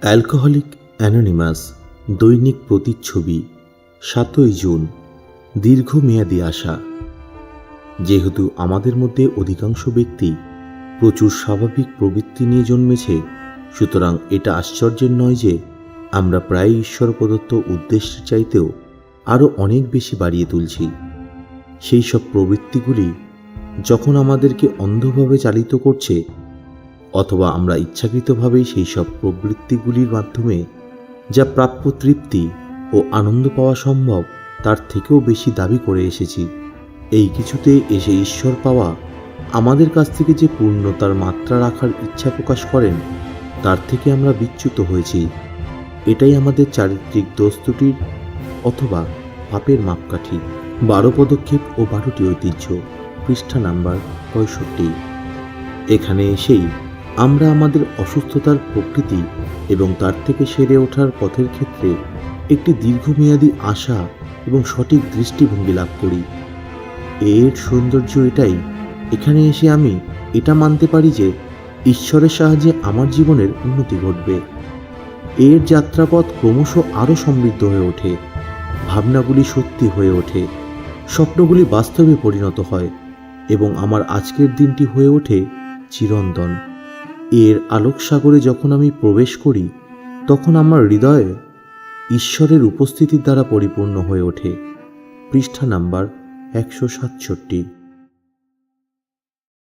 Alcoholic anonymous দৈনিক প্রতিচ্ছবি ৭ই জুন। দীর্ঘমেয়াদী আশা। যেহেতু আমাদের মধ্যে অধিকাংশ ব্যক্তি প্রচুর স্বাভাবিক প্রবৃত্তি নিয়ে জন্মেছে, সুতরাং এটা আশ্চর্যের নয় যে আমরা প্রায় ঈশ্বর প্রদত্ত উদ্দেশ্যের চাইতেও আরও অনেক বেশি বাড়িয়ে তুলছি। সেই সব প্রবৃত্তিগুলি যখন আমাদেরকে অন্ধভাবে চালিত করছে, অথবা আমরা ইচ্ছাকৃতভাবেই সেই সব প্রবৃত্তিগুলির মাধ্যমে যা প্রাপ্য তৃপ্তি ও আনন্দ পাওয়া সম্ভব তার থেকেও বেশি দাবি করে এসেছি। এই কিছুতে এসে ঈশ্বর পাওয়া আমাদের কাছ থেকে যে পূর্ণতার মাত্রা রাখার ইচ্ছা প্রকাশ করেন, তার থেকে আমরা বিচ্যুত হয়েছি। এটাই আমাদের চারিত্রিক দোষ ত্রুটির অথবা পাপের মাপকাঠি। 12 পদক্ষেপ ও 12টি ঐতিহ্য, পৃষ্ঠা নাম্বার 65। এখানে এসেই আমরা আমাদের অসুস্থতার প্রকৃতি এবং তার থেকে সেরে ওঠার পথের ক্ষেত্রে একটি দীর্ঘমেয়াদী আশা এবং সঠিক দৃষ্টিভঙ্গি লাভ করি। এর সৌন্দর্য এটাই, এখানে এসে আমি এটা মানতে পারি যে ঈশ্বরের সাহায্যে আমার জীবনের উন্নতি ঘটবে। এর যাত্রাপথ ক্রমশ আরও সমৃদ্ধ হয়ে ওঠে, ভাবনাগুলি সত্যি হয়ে ওঠে, স্বপ্নগুলি বাস্তবে পরিণত হয় এবং আমার আজকের দিনটি হয়ে ওঠে চিরন্তন। এর আলোক সাগরে যখন আমি প্রবেশ করি, তখন আমার হৃদয়ে ঈশ্বরের উপস্থিতির দ্বারা পরিপূর্ণ হয়ে ওঠে। পৃষ্ঠা নাম্বার 167।